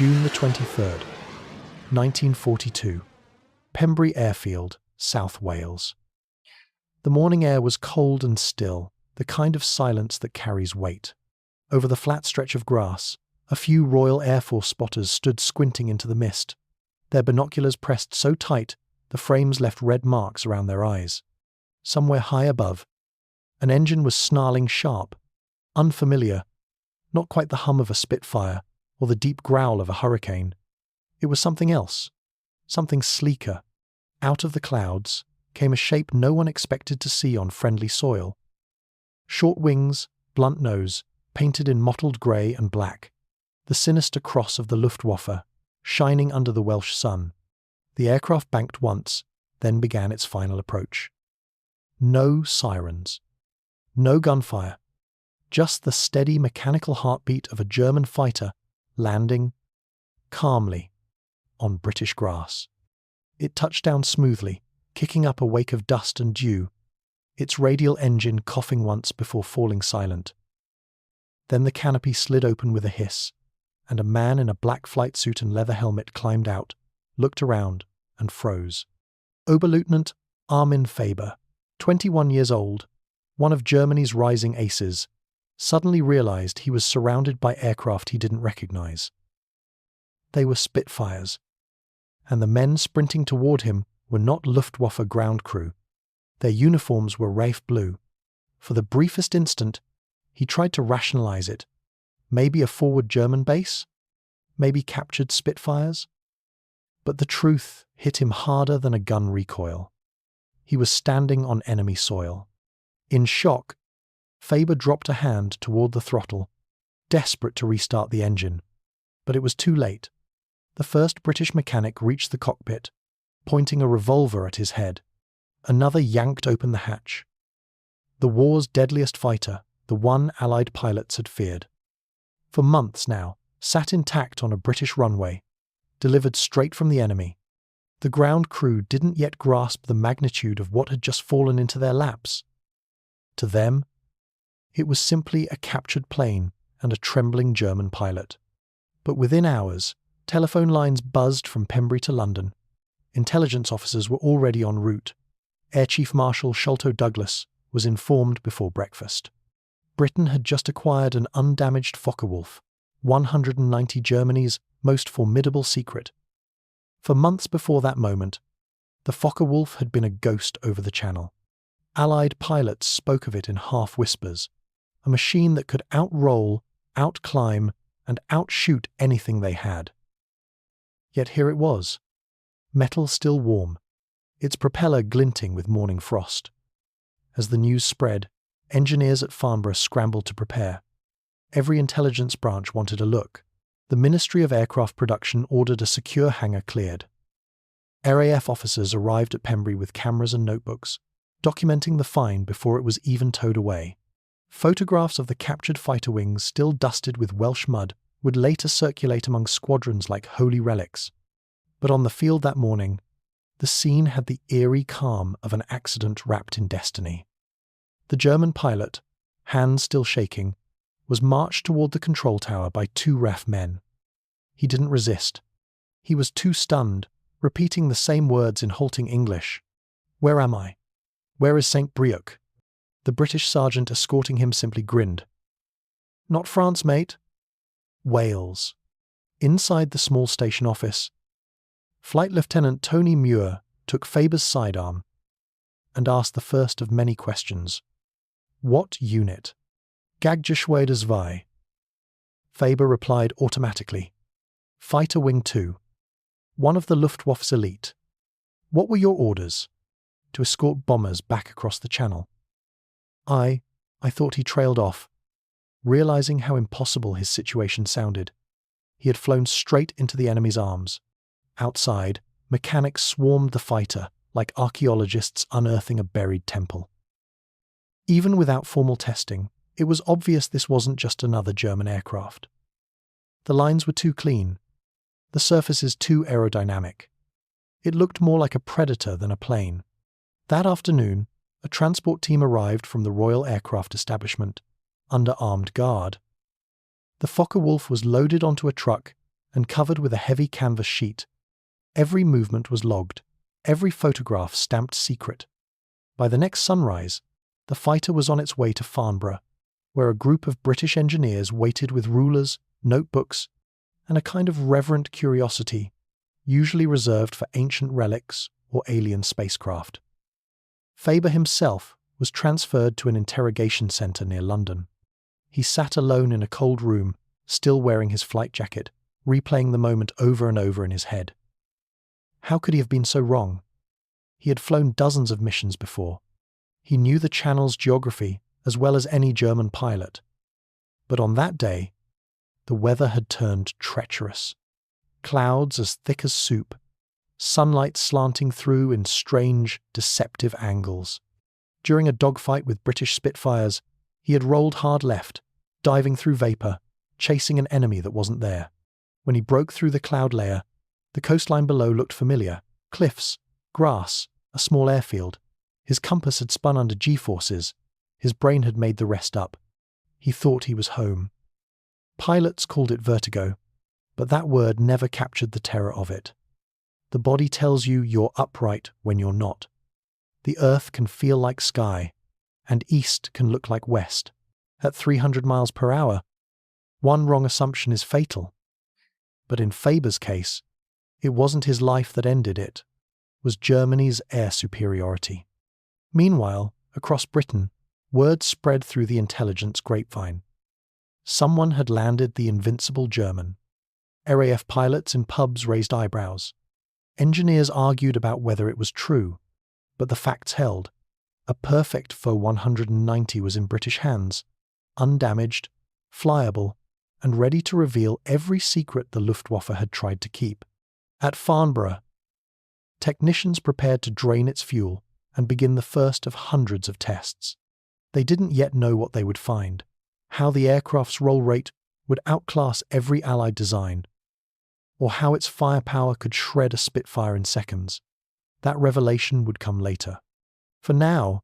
June the 23rd, 1942. Pembrey Airfield, South Wales. The morning air was cold and still, the kind of silence that carries weight. Over the flat stretch of grass, a few Royal Air Force spotters stood squinting into the mist, their binoculars pressed so tight the frames left red marks around their eyes. Somewhere high above, an engine was snarling sharp, unfamiliar, not quite the hum of a Spitfire or the deep growl of a hurricane. It was something else, something sleeker. Out of the clouds came a shape no one expected to see on friendly soil. Short wings, blunt nose, painted in mottled grey and black, the sinister cross of the Luftwaffe, shining under the Welsh sun. The aircraft banked once, then began its final approach. No sirens, no gunfire, just the steady mechanical heartbeat of a German fighter landing calmly on British grass. It touched down smoothly, kicking up a wake of dust and dew, its radial engine coughing once before falling silent. Then the canopy slid open with a hiss, and a man in a black flight suit and leather helmet climbed out, looked around, and froze. Oberleutnant Armin Faber, 21 years old, one of Germany's rising aces, suddenly realized he was surrounded by aircraft he didn't recognize. They were Spitfires, and the men sprinting toward him were not Luftwaffe ground crew. Their uniforms were Rafe blue. For the briefest instant, he tried to rationalize it. Maybe a forward German base? Maybe captured Spitfires? But the truth hit him harder than a gun recoil. He was standing on enemy soil. In shock, Faber dropped a hand toward the throttle, desperate to restart the engine. But it was too late. The first British mechanic reached the cockpit, pointing a revolver at his head. Another yanked open the hatch. The war's deadliest fighter, the one Allied pilots had feared. For months now, sat intact on a British runway, delivered straight from the enemy. The ground crew didn't yet grasp the magnitude of what had just fallen into their laps. To them, it was simply a captured plane and a trembling German pilot. But within hours, telephone lines buzzed from Pembrey to London. Intelligence officers were already en route. Air Chief Marshal Sholto Douglas was informed before breakfast. Britain had just acquired an undamaged Focke-Wulf, 190 Germany's most formidable secret. For months before that moment, the Focke-Wulf had been a ghost over the Channel. Allied pilots spoke of it in half whispers, a machine that could outroll, outclimb, and outshoot anything they had. Yet here it was, metal still warm, its propeller glinting with morning frost. As the news spread, engineers at Farnborough scrambled to prepare. Every intelligence branch wanted a look. The Ministry of Aircraft Production ordered a secure hangar cleared. RAF officers arrived at Pembrey with cameras and notebooks, documenting the find before it was even towed away. Photographs of the captured fighter wings still dusted with Welsh mud would later circulate among squadrons like holy relics. But on the field that morning, the scene had the eerie calm of an accident wrapped in destiny. The German pilot, hands still shaking, was marched toward the control tower by two RAF men. He didn't resist. He was too stunned, repeating the same words in halting English. "Where am I? Where is St. Brieuc?" The British sergeant escorting him simply grinned. "Not France, mate." Wales. Inside the small station office, Flight Lieutenant Tony Muir took Faber's sidearm and asked the first of many questions. "What unit?" "Gaggeschwader 2." Faber replied automatically. "Fighter Wing 2. One of the Luftwaffe's elite." "What were your orders?" "To escort bombers back across the Channel." I thought he trailed off, realizing how impossible his situation sounded. He had flown straight into the enemy's arms. Outside, mechanics swarmed the fighter like archaeologists unearthing a buried temple. Even without formal testing, it was obvious this wasn't just another German aircraft. The lines were too clean, the surfaces too aerodynamic. It looked more like a Predator than a plane. That afternoon, a transport team arrived from the Royal Aircraft Establishment, under armed guard. The Focke-Wulf was loaded onto a truck and covered with a heavy canvas sheet. Every movement was logged, every photograph stamped secret. By the next sunrise, the fighter was on its way to Farnborough, where a group of British engineers waited with rulers, notebooks, and a kind of reverent curiosity, usually reserved for ancient relics or alien spacecraft. Faber himself was transferred to an interrogation centre near London. He sat alone in a cold room, still wearing his flight jacket, replaying the moment over and over in his head. How could he have been so wrong? He had flown dozens of missions before. He knew the Channel's geography as well as any German pilot. But on that day, the weather had turned treacherous. Clouds as thick as soup, sunlight slanting through in strange, deceptive angles. During a dogfight with British Spitfires, he had rolled hard left, diving through vapour, chasing an enemy that wasn't there. When he broke through the cloud layer, the coastline below looked familiar. Cliffs, grass, a small airfield. His compass had spun under G-forces. His brain had made the rest up. He thought he was home. Pilots called it vertigo, but that word never captured the terror of it. The body tells you you're upright when you're not. The earth can feel like sky, and east can look like west. At 300 miles per hour, one wrong assumption is fatal. But in Faber's case, it wasn't his life that ended it, was Germany's air superiority. Meanwhile, across Britain, word spread through the intelligence grapevine. Someone had landed the invincible German. RAF pilots in pubs raised eyebrows. Engineers argued about whether it was true, but the facts held. A perfect Foe 190 was in British hands, undamaged, flyable, and ready to reveal every secret the Luftwaffe had tried to keep. At Farnborough, technicians prepared to drain its fuel and begin the first of hundreds of tests. They didn't yet know what they would find, how the aircraft's roll rate would outclass every Allied design, or how its firepower could shred a Spitfire in seconds. That revelation would come later. For now,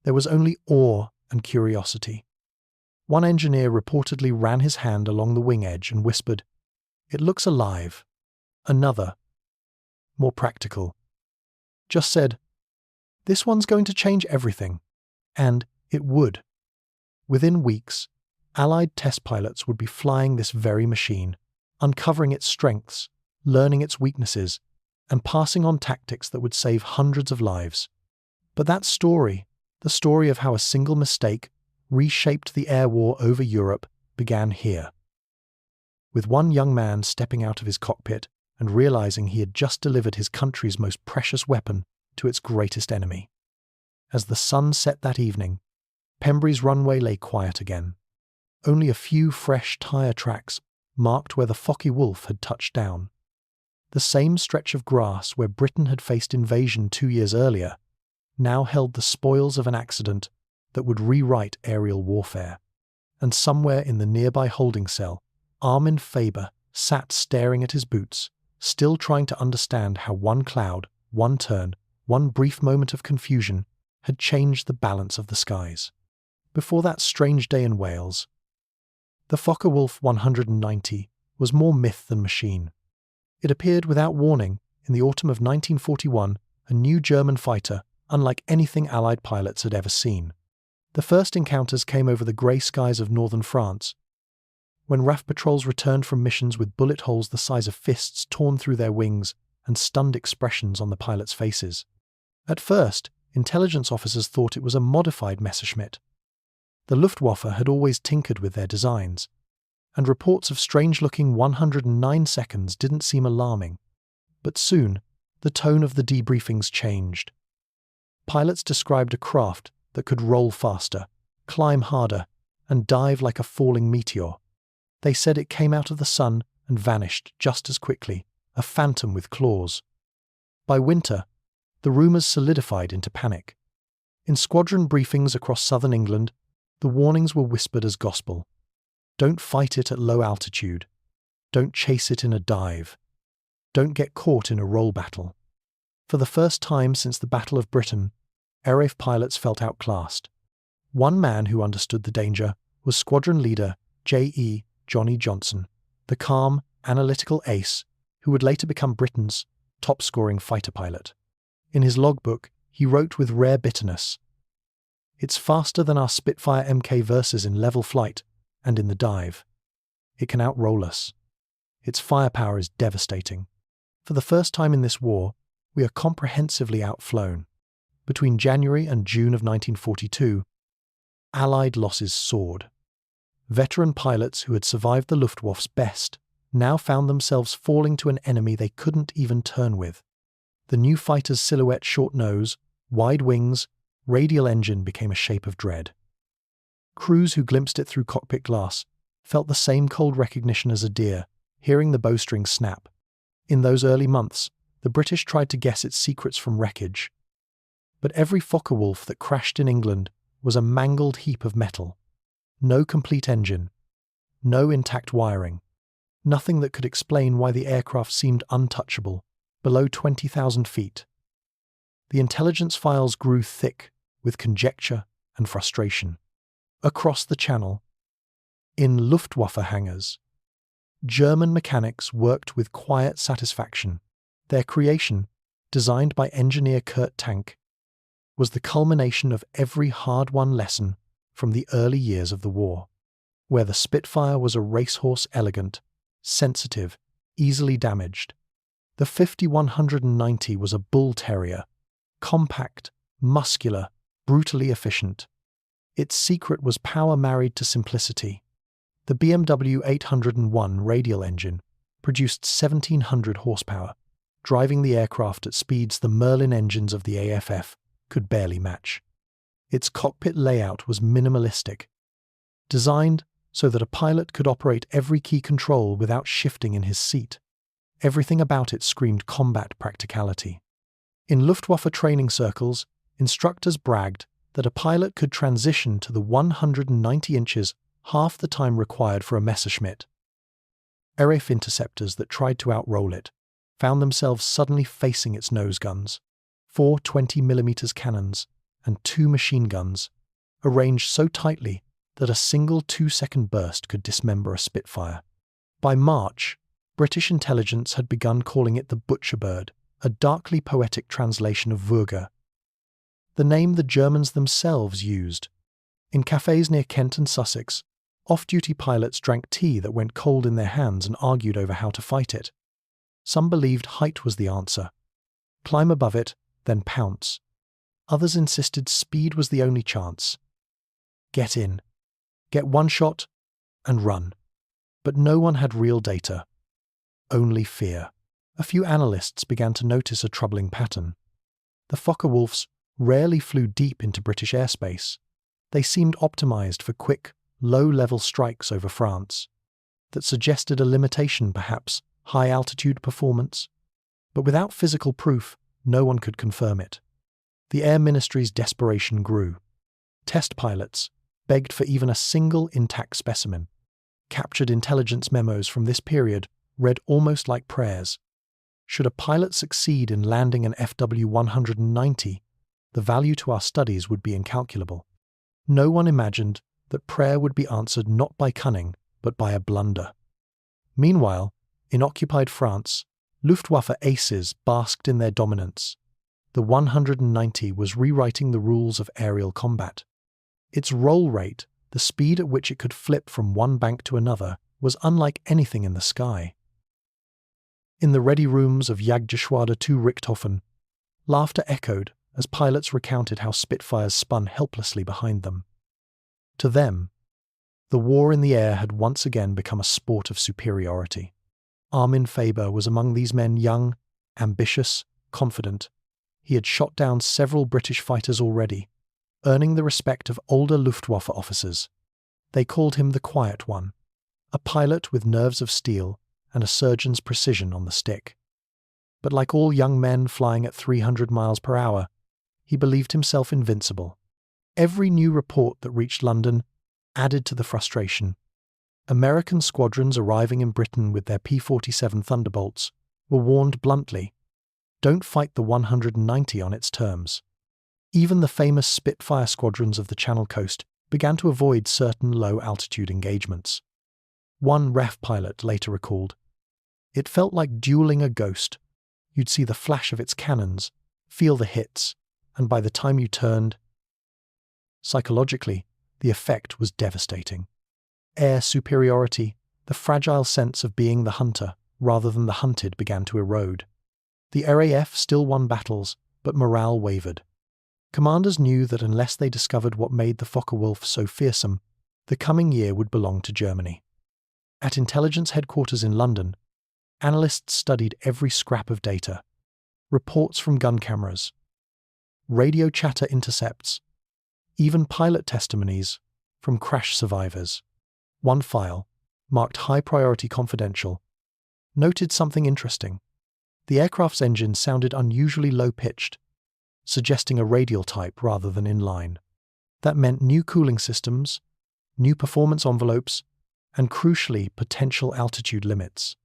there was only awe and curiosity. One engineer reportedly ran his hand along the wing edge and whispered, "It looks alive." Another, more practical, just said, "This one's going to change everything." And it would. Within weeks, Allied test pilots would be flying this very machine, uncovering its strengths, learning its weaknesses, and passing on tactics that would save hundreds of lives. But that story, the story of how a single mistake reshaped the air war over Europe, began here. With one young man stepping out of his cockpit and realizing he had just delivered his country's most precious weapon to its greatest enemy. As the sun set that evening, Pembrey's runway lay quiet again. Only a few fresh tyre tracks marked where the Focke-Wulf had touched down. The same stretch of grass where Britain had faced invasion 2 years earlier now held the spoils of an accident that would rewrite aerial warfare. And somewhere in the nearby holding cell, Armin Faber sat staring at his boots, still trying to understand how one cloud, one turn, one brief moment of confusion had changed the balance of the skies. Before that strange day in Wales, the Focke-Wulf 190 was more myth than machine. It appeared without warning in the autumn of 1941, a new German fighter unlike anything Allied pilots had ever seen. The first encounters came over the grey skies of northern France, when RAF patrols returned from missions with bullet holes the size of fists torn through their wings and stunned expressions on the pilots' faces. At first, intelligence officers thought it was a modified Messerschmitt. The Luftwaffe had always tinkered with their designs, and reports of strange-looking 109 seconds didn't seem alarming. But soon, the tone of the debriefings changed. Pilots described a craft that could roll faster, climb harder, and dive like a falling meteor. They said it came out of the sun and vanished just as quickly, a phantom with claws. By winter, the rumours solidified into panic. In squadron briefings across southern England, the warnings were whispered as gospel. Don't fight it at low altitude. Don't chase it in a dive. Don't get caught in a roll battle. For the first time since the Battle of Britain, RAF pilots felt outclassed. One man who understood the danger was squadron leader J.E. Johnny Johnson, the calm, analytical ace who would later become Britain's top-scoring fighter pilot. In his logbook, he wrote with rare bitterness, "It's faster than our Spitfire Mk versus in level flight and in the dive. It can outroll us. Its firepower is devastating. For the first time in this war, we are comprehensively outflown." Between January and June of 1942, Allied losses soared. Veteran pilots who had survived the Luftwaffe's best now found themselves falling to an enemy they couldn't even turn with. The new fighter's silhouette short nose, wide wings, radial engine became a shape of dread. Crews who glimpsed it through cockpit glass felt the same cold recognition as a deer, hearing the bowstring snap. In those early months, the British tried to guess its secrets from wreckage. But every Focke-Wulf that crashed in England was a mangled heap of metal. No complete engine, no intact wiring, nothing that could explain why the aircraft seemed untouchable below 20,000 feet. The intelligence files grew thick with conjecture and frustration. Across the Channel, in Luftwaffe hangars, German mechanics worked with quiet satisfaction. Their creation, designed by engineer Kurt Tank, was the culmination of every hard-won lesson from the early years of the war, where the Spitfire was a racehorse elegant, sensitive, easily damaged. The 5190 was a bull terrier, compact, muscular, brutally efficient. Its secret was power married to simplicity. The BMW 801 radial engine produced 1,700 horsepower, driving the aircraft at speeds the Merlin engines of the AFF could barely match. Its cockpit layout was minimalistic, designed so that a pilot could operate every key control without shifting in his seat. Everything about it screamed combat practicality. In Luftwaffe training circles, instructors bragged that a pilot could transition to the 190 inches half the time required for a Messerschmitt. RAF interceptors that tried to outroll it found themselves suddenly facing its nose guns, 4 20mm cannons, and 2 machine guns, arranged so tightly that a single 2-second burst could dismember a Spitfire. By March, British intelligence had begun calling it the Butcher Bird, a darkly poetic translation of Würger, the name the Germans themselves used. In cafes near Kent and Sussex, off-duty pilots drank tea that went cold in their hands and argued over how to fight it. Some believed height was the answer. Climb above it, then pounce. Others insisted speed was the only chance. Get in, get one shot, and run. But no one had real data. Only fear. A few analysts began to notice a troubling pattern. The Focke-Wulfs rarely flew deep into British airspace. They seemed optimized for quick, low-level strikes over France. That suggested a limitation, perhaps, high-altitude performance. But without physical proof, no one could confirm it. The Air Ministry's desperation grew. Test pilots begged for even a single intact specimen. Captured intelligence memos from this period read almost like prayers. Should a pilot succeed in landing an FW-190, the value to our studies would be incalculable. No one imagined that prayer would be answered not by cunning, but by a blunder. Meanwhile, in occupied France, Luftwaffe aces basked in their dominance. The 190 was rewriting the rules of aerial combat. Its roll rate, the speed at which it could flip from one bank to another, was unlike anything in the sky. In the ready rooms of Jagdgeschwader 2 Richthofen, laughter echoed as pilots recounted how Spitfires spun helplessly behind them. To them, the war in the air had once again become a sport of superiority. Armin Faber was among these men, young, ambitious, confident. He had shot down several British fighters already, earning the respect of older Luftwaffe officers. They called him the Quiet One, a pilot with nerves of steel and a surgeon's precision on the stick. But like all young men flying at 300 miles per hour, he believed himself invincible. Every new report that reached London added to the frustration. American squadrons arriving in Britain with their P-47 Thunderbolts were warned bluntly, don't fight the 190 on its terms. Even the famous Spitfire squadrons of the Channel coast began to avoid certain low-altitude engagements. One RAF pilot later recalled, It felt like dueling a ghost. You'd see the flash of its cannons, feel the hits, and by the time you turned, psychologically, the effect was devastating. Air superiority, the fragile sense of being the hunter rather than the hunted, began to erode. The RAF still won battles, but morale wavered. Commanders knew that unless they discovered what made the Focke-Wulf so fearsome, the coming year would belong to Germany. At intelligence headquarters in London, analysts studied every scrap of data, reports from gun cameras, radio chatter intercepts, even pilot testimonies from crash survivors. One file, marked high priority confidential, noted something interesting. The aircraft's engine sounded unusually low-pitched, suggesting a radial type rather than inline. That meant new cooling systems, new performance envelopes, and crucially, potential altitude limits.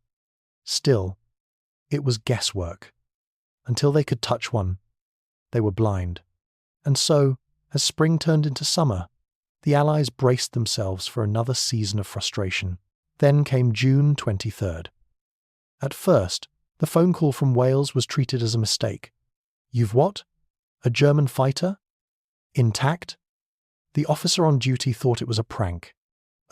Still, it was guesswork. Until they could touch one, they were blind. And so, as spring turned into summer, the Allies braced themselves for another season of frustration. Then came June 23rd. At first, the phone call from Wales was treated as a mistake. "You've what? A German fighter? Intact?" The officer on duty thought it was a prank.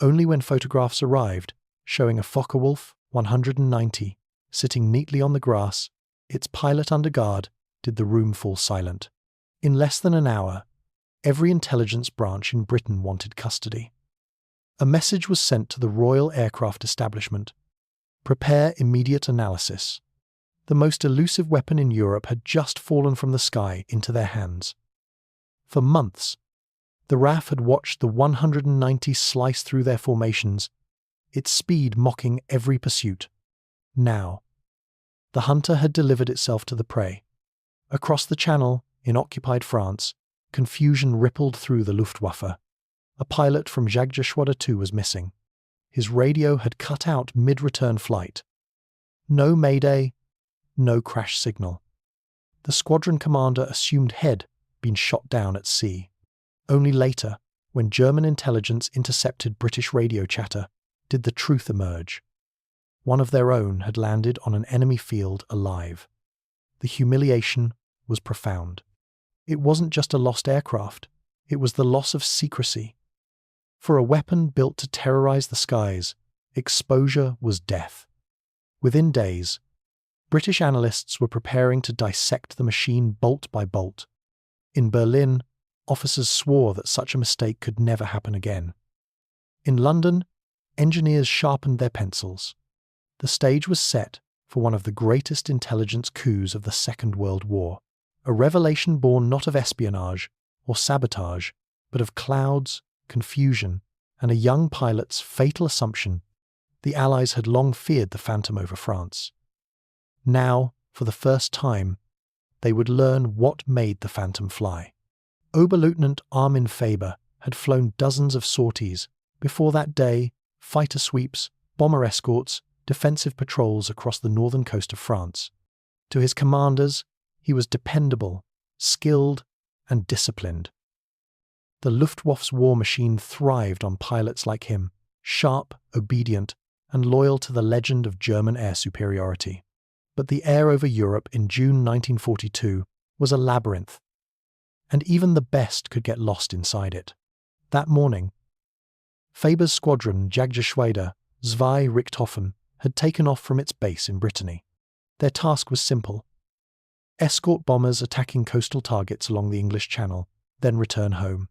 Only when photographs arrived, showing a Focke-Wulf 190 sitting neatly on the grass, its pilot under guard, did the room fall silent. In less than an hour, every intelligence branch in Britain wanted custody. A message was sent to the Royal Aircraft Establishment. Prepare immediate analysis. The most elusive weapon in Europe had just fallen from the sky into their hands. For months, the RAF had watched the 190 slice through their formations, its speed mocking every pursuit. Now, the hunter had delivered itself to the prey. Across the Channel, in occupied France, confusion rippled through the Luftwaffe. A pilot from Jagdgeschwader 2 was missing. His radio had cut out mid-return flight. No mayday, no crash signal. The squadron commander assumed had been shot down at sea. Only later, when German intelligence intercepted British radio chatter, did the truth emerge. One of their own had landed on an enemy field alive. The humiliation was profound. It wasn't just a lost aircraft, it was the loss of secrecy. For a weapon built to terrorize the skies, exposure was death. Within days, British analysts were preparing to dissect the machine bolt by bolt. In Berlin, officers swore that such a mistake could never happen again. In London, engineers sharpened their pencils. The stage was set for one of the greatest intelligence coups of the Second World War, a revelation born not of espionage or sabotage, but of clouds, confusion, and a young pilot's fatal assumption. The Allies had long feared the Phantom over France. Now, for the first time, they would learn what made the Phantom fly. Oberleutnant Armin Faber had flown dozens of sorties. Before that day, fighter sweeps, bomber escorts, defensive patrols across the northern coast of France. To his commanders, he was dependable, skilled, and disciplined. The Luftwaffe's war machine thrived on pilots like him, sharp, obedient, and loyal to the legend of German air superiority. But the air over Europe in June 1942 was a labyrinth, and even the best could get lost inside it. That morning, Faber's squadron, Jagdgeschwader 2 Richthofen, had taken off from its base in Brittany. Their task was simple: escort bombers attacking coastal targets along the English Channel, then return home.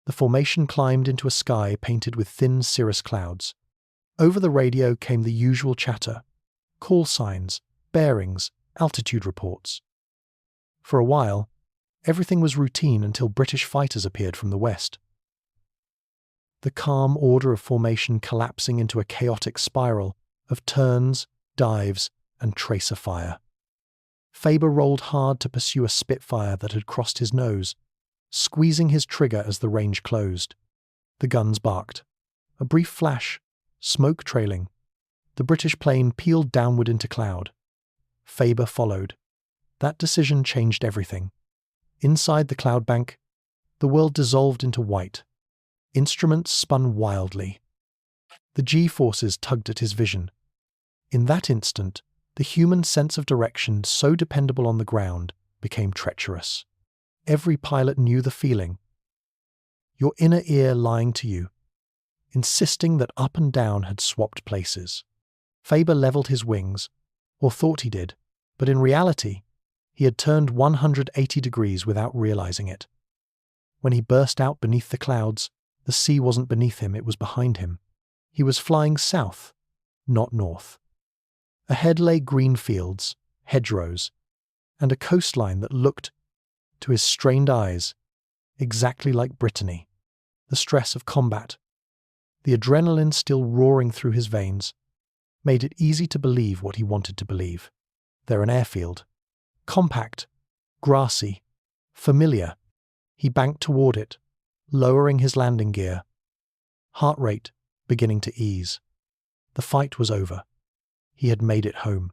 The formation climbed into a sky painted with thin cirrus clouds. Over the radio came the usual chatter: call signs, bearings, altitude reports. For a while, everything was routine until British fighters appeared from the west. The calm order of formation collapsing into a chaotic spiral of turns, dives, and tracer fire. Faber rolled hard to pursue a Spitfire that had crossed his nose, squeezing his trigger as the range closed. The guns barked. A brief flash, smoke trailing. The British plane peeled downward into cloud. Faber followed. That decision changed everything. Inside the cloud bank, the world dissolved into white. Instruments spun wildly. The G-forces tugged at his vision. In that instant, the human sense of direction, so dependable on the ground, became treacherous. Every pilot knew the feeling. Your inner ear lying to you, insisting that up and down had swapped places. Faber leveled his wings, or thought he did, but in reality, he had turned 180 degrees without realizing it. When he burst out beneath the clouds, the sea wasn't beneath him, it was behind him. He was flying south, not north. Ahead lay green fields, hedgerows, and a coastline that looked, to his strained eyes, exactly like Brittany. The stress of combat, the adrenaline still roaring through his veins, made it easy to believe what he wanted to believe. There an airfield. Compact, grassy, familiar. He banked toward it, lowering his landing gear. Heart rate beginning to ease. The fight was over. He had made it home.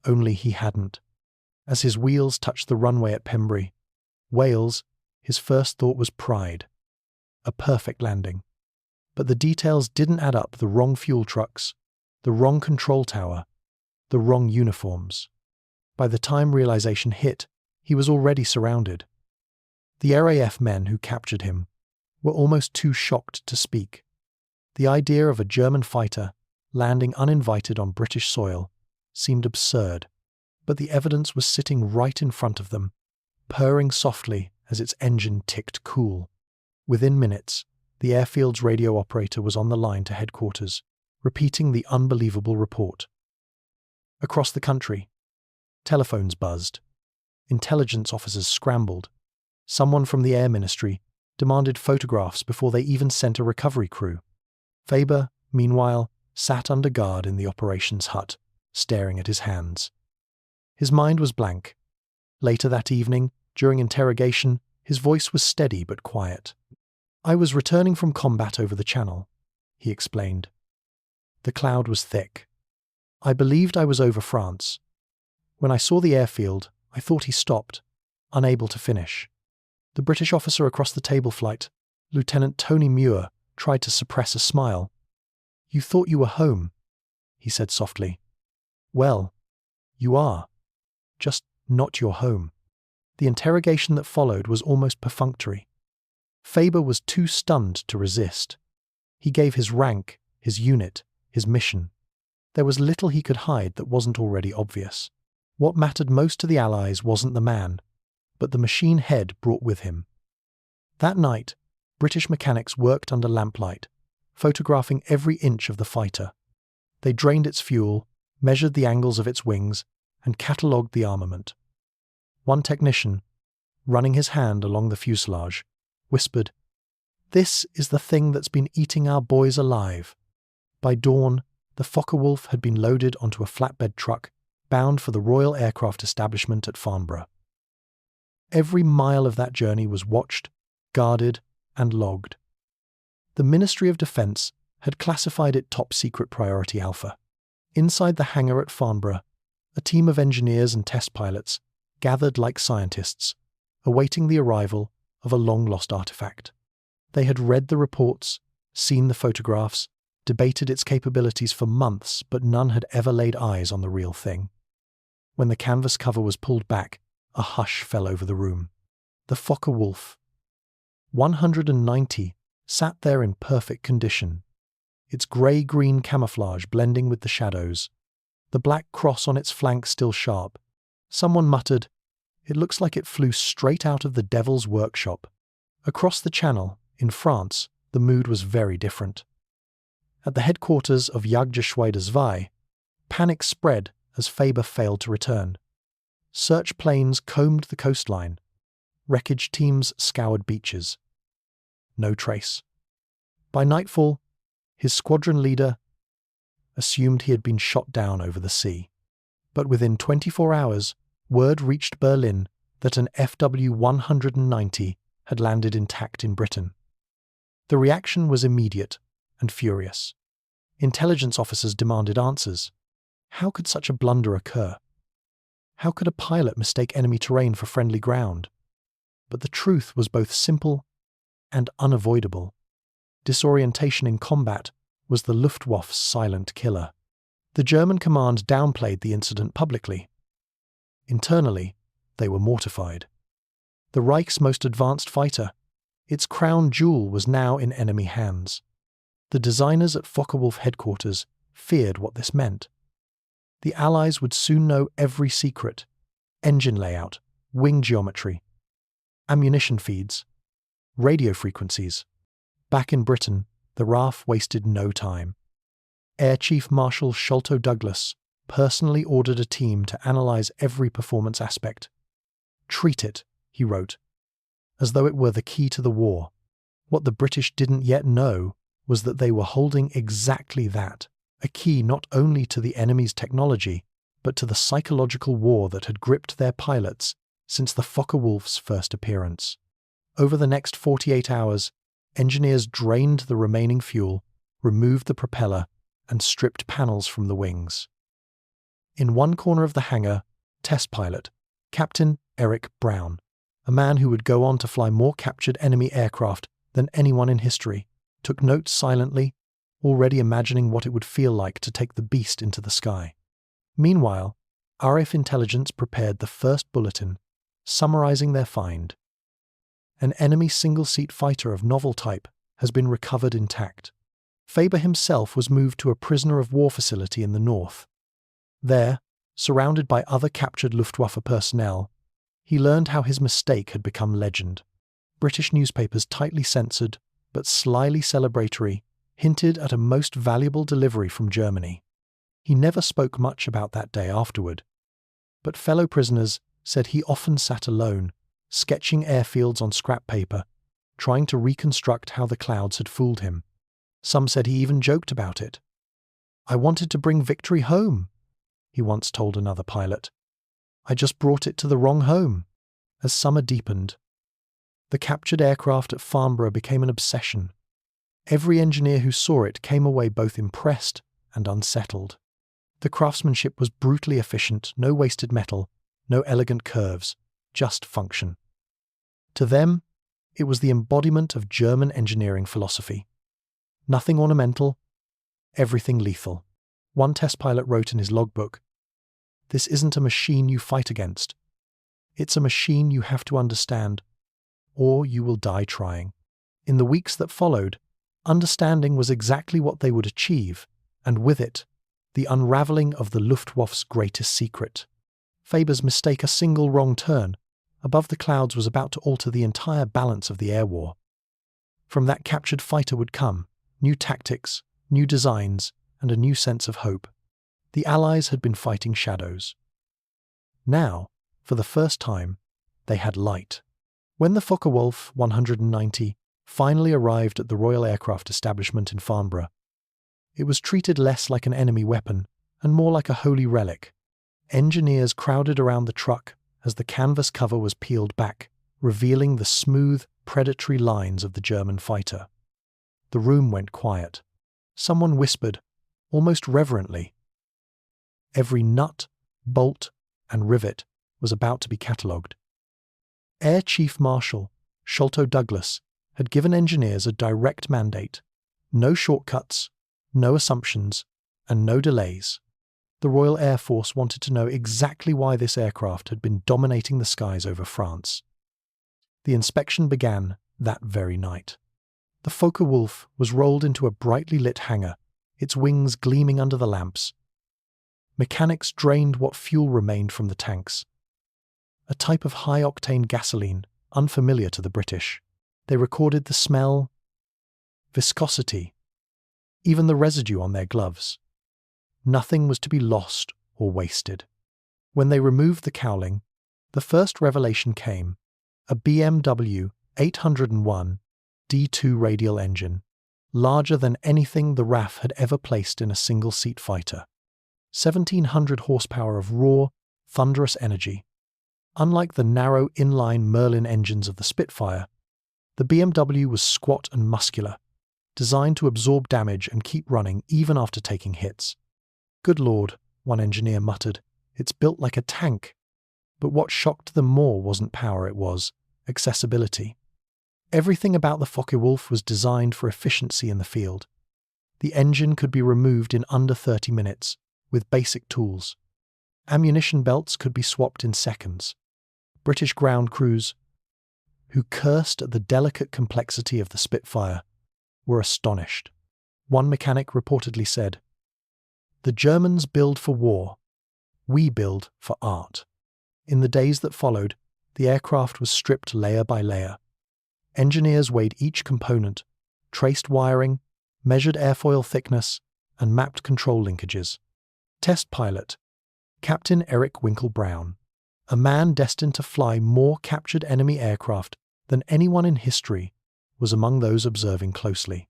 Only he hadn't. As his wheels touched the runway at Pembry, Wales, his first thought was pride. A perfect landing. But the details didn't add up: the wrong fuel trucks, the wrong control tower, the wrong uniforms. By the time realization hit, he was already surrounded. The RAF men who captured him were almost too shocked to speak. The idea of a German fighter landing uninvited on British soil seemed absurd, but the evidence was sitting right in front of them, purring softly as its engine ticked cool. Within minutes, the airfield's radio operator was on the line to headquarters, repeating the unbelievable report. Across the country, telephones buzzed. Intelligence officers scrambled. Someone from the Air Ministry demanded photographs before they even sent a recovery crew. Faber, meanwhile, sat under guard in the operations hut, staring at his hands. His mind was blank. Later that evening, during interrogation, his voice was steady but quiet. "I was returning from combat over the Channel," he explained. The cloud was thick. "I believed I was over France. When I saw the airfield, I thought he stopped, unable to finish." The British officer across the table flight, Lieutenant Tony Muir, tried to suppress a smile. "You thought you were home," he said softly. "Well, you are. Just not your home." The interrogation that followed was almost perfunctory. Faber was too stunned to resist. He gave his rank, his unit, his mission. There was little he could hide that wasn't already obvious. What mattered most to the Allies wasn't the man, but the machine head brought with him. That night, British mechanics worked under lamplight, photographing every inch of the fighter. They drained its fuel, measured the angles of its wings, and catalogued the armament. One technician, running his hand along the fuselage, whispered, "This is the thing that's been eating our boys alive." By dawn, the Focke-Wulf had been loaded onto a flatbed truck, bound for the Royal Aircraft Establishment at Farnborough. Every mile of that journey was watched, guarded, and logged. The Ministry of Defence had classified it top secret priority alpha. Inside the hangar at Farnborough, a team of engineers and test pilots gathered like scientists, awaiting the arrival of a long-lost artifact. They had read the reports, seen the photographs, debated its capabilities for months, but none had ever laid eyes on the real thing. When the canvas cover was pulled back, a hush fell over the room. The Focke-Wulf, 190, sat there in perfect condition, its grey-green camouflage blending with the shadows, the black cross on its flank still sharp. Someone muttered, "It looks like it flew straight out of the devil's workshop." Across the Channel, in France, the mood was very different. At the headquarters of Jagdgeschwader 2, panic spread as Faber failed to return. Search planes combed the coastline. Wreckage teams scoured beaches. No trace. By nightfall, his squadron leader assumed he had been shot down over the sea. But within 24 hours, word reached Berlin that an FW-190 had landed intact in Britain. The reaction was immediate and furious. Intelligence officers demanded answers. How could such a blunder occur? How could a pilot mistake enemy terrain for friendly ground? But the truth was both simple and unavoidable. Disorientation in combat was the Luftwaffe's silent killer. The German command downplayed the incident publicly. Internally, they were mortified. The Reich's most advanced fighter, its crown jewel, was now in enemy hands. The designers at Focke-Wulf headquarters feared what this meant. The Allies would soon know every secret: engine layout, wing geometry, ammunition feeds, radio frequencies. Back in Britain, the RAF wasted no time. Air Chief Marshal Sholto Douglas personally ordered a team to analyze every performance aspect. "Treat it," he wrote, "as though it were the key to the war." What the British didn't yet know was that they were holding exactly that, a key not only to the enemy's technology, but to the psychological war that had gripped their pilots since the Focke-Wulf's first appearance. Over the next 48 hours, engineers drained the remaining fuel, removed the propeller, and stripped panels from the wings. In one corner of the hangar, test pilot, Captain Eric Brown, a man who would go on to fly more captured enemy aircraft than anyone in history, took notes silently, already imagining what it would feel like to take the beast into the sky. Meanwhile, RAF intelligence prepared the first bulletin, summarizing their find. An enemy single-seat fighter of novel type has been recovered intact. Faber himself was moved to a prisoner of war facility in the north. There, surrounded by other captured Luftwaffe personnel, he learned how his mistake had become legend. British newspapers, tightly censored but slyly celebratory, hinted at a most valuable delivery from Germany. He never spoke much about that day afterward, but fellow prisoners said he often sat alone, sketching airfields on scrap paper, trying to reconstruct how the clouds had fooled him. Some said he even joked about it. "I wanted to bring victory home," he once told another pilot. "I just brought it to the wrong home." As summer deepened, the captured aircraft at Farnborough became an obsession. Every engineer who saw it came away both impressed and unsettled. The craftsmanship was brutally efficient, no wasted metal, no elegant curves, just function. To them, it was the embodiment of German engineering philosophy. Nothing ornamental, everything lethal. One test pilot wrote in his logbook, "This isn't a machine you fight against. It's a machine you have to understand, or you will die trying." In the weeks that followed, understanding was exactly what they would achieve, and with it, the unraveling of the Luftwaffe's greatest secret. Faber's mistake, a single wrong turn, above the clouds, was about to alter the entire balance of the air war. From that captured fighter would come new tactics, new designs, and a new sense of hope. The Allies had been fighting shadows. Now, for the first time, they had light. When the Focke-Wulf 190 finally arrived at the Royal Aircraft Establishment in Farnborough, it was treated less like an enemy weapon and more like a holy relic. Engineers crowded around the truck as the canvas cover was peeled back, revealing the smooth, predatory lines of the German fighter. The room went quiet. Someone whispered, almost reverently. Every nut, bolt, and rivet was about to be catalogued. Air Chief Marshal Sholto Douglas had given engineers a direct mandate: no shortcuts, no assumptions, and no delays. The Royal Air Force wanted to know exactly why this aircraft had been dominating the skies over France. The inspection began that very night. The Focke-Wulf was rolled into a brightly lit hangar, its wings gleaming under the lamps. Mechanics drained what fuel remained from the tanks. A type of high-octane gasoline, unfamiliar to the British. They recorded the smell, viscosity, even the residue on their gloves. Nothing was to be lost or wasted. When they removed the cowling, the first revelation came: a BMW 801 D2 radial engine, larger than anything the RAF had ever placed in a single-seat fighter. 1,700 horsepower of raw, thunderous energy. Unlike the narrow inline Merlin engines of the Spitfire, the BMW was squat and muscular, designed to absorb damage and keep running even after taking hits. "Good Lord," one engineer muttered, "it's built like a tank." But what shocked them more wasn't power, it was accessibility. Everything about the Focke-Wulf was designed for efficiency in the field. The engine could be removed in under 30 minutes, with basic tools. Ammunition belts could be swapped in seconds. British ground crews, who cursed at the delicate complexity of the Spitfire, were astonished. One mechanic reportedly said, "The Germans build for war. We build for art." In the days that followed, the aircraft was stripped layer by layer. Engineers weighed each component, traced wiring, measured airfoil thickness, and mapped control linkages. Test pilot, Captain Eric Winkle Brown, a man destined to fly more captured enemy aircraft than anyone in history, was among those observing closely.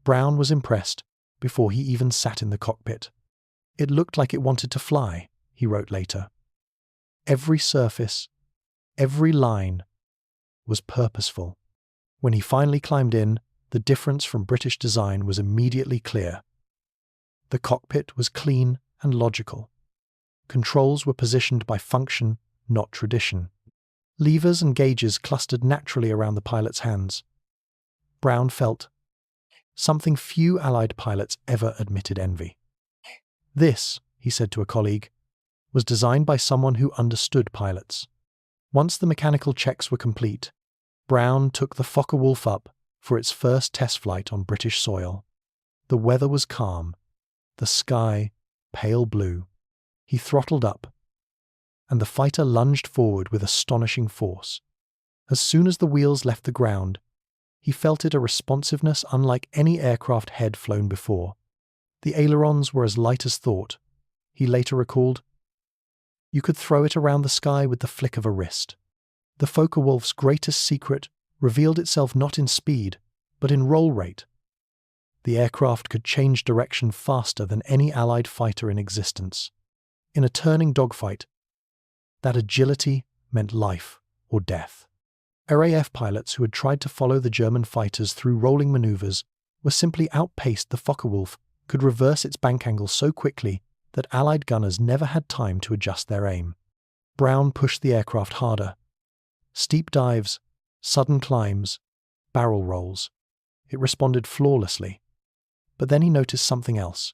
Brown was impressed before he even sat in the cockpit. "It looked like it wanted to fly," he wrote later. Every surface, every line was purposeful. When he finally climbed in, the difference from British design was immediately clear. The cockpit was clean and logical. Controls were positioned by function, not tradition. Levers and gauges clustered naturally around the pilot's hands. Brown felt something few Allied pilots ever admitted envy. "This," he said to a colleague, "was designed by someone who understood pilots." Once the mechanical checks were complete, Brown took the Focke-Wulf up for its first test flight on British soil. The weather was calm, the sky pale blue. He throttled up, and the fighter lunged forward with astonishing force. As soon as the wheels left the ground, he felt it a responsiveness unlike any aircraft had flown before. The ailerons were as light as thought, he later recalled. You could throw it around the sky with the flick of a wrist. The Focke-Wulf's greatest secret revealed itself not in speed, but in roll rate. The aircraft could change direction faster than any Allied fighter in existence. In a turning dogfight, that agility meant life or death. RAF pilots who had tried to follow the German fighters through rolling maneuvers were simply outpaced. The Focke-Wulf could reverse its bank angle so quickly that Allied gunners never had time to adjust their aim. Brown pushed the aircraft harder. Steep dives, sudden climbs, barrel rolls. It responded flawlessly. But then he noticed something else.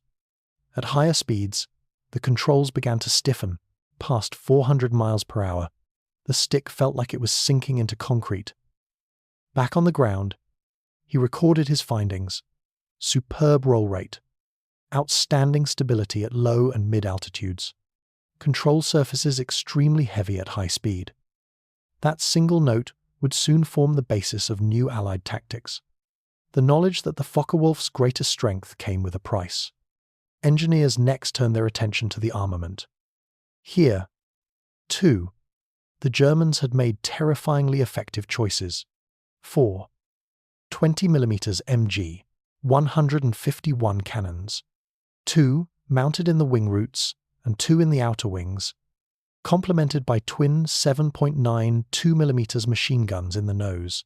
At higher speeds, the controls began to stiffen, past 400 miles per hour. The stick felt like it was sinking into concrete. Back on the ground, he recorded his findings. Superb roll rate. Outstanding stability at low and mid altitudes. Control surfaces extremely heavy at high speed. That single note would soon form the basis of new Allied tactics. The knowledge that the Focke-Wulf's greatest strength came with a price. Engineers next turned their attention to the armament. Here, too, the Germans had made terrifyingly effective choices. 4 20mm MG, 151 cannons. 2 mounted in the wing roots and 2 in the outer wings, complemented by twin 7.9 2mm machine guns in the nose.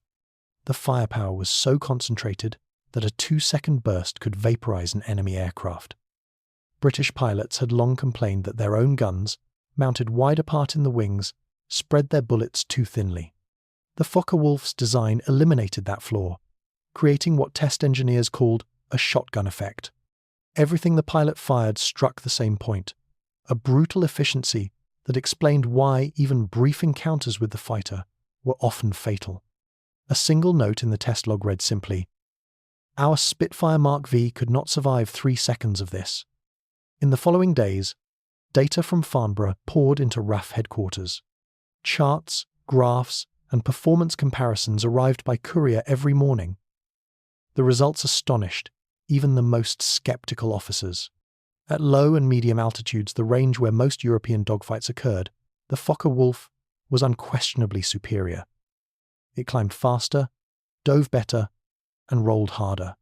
The firepower was so concentrated that a 2-second burst could vaporize an enemy aircraft. British pilots had long complained that their own guns, mounted wide apart in the wings, spread their bullets too thinly. The Focke-Wulf's design eliminated that flaw, creating what test engineers called a shotgun effect. Everything the pilot fired struck the same point, a brutal efficiency that explained why even brief encounters with the fighter were often fatal. A single note in the test log read simply, "Our Spitfire Mark V could not survive 3 seconds of this." In the following days, data from Farnborough poured into RAF headquarters. Charts, graphs, and performance comparisons arrived by courier every morning. The results astonished even the most skeptical officers. At low and medium altitudes, the range where most European dogfights occurred, the Focke-Wulf was unquestionably superior. It climbed faster, dove better, and rolled harder.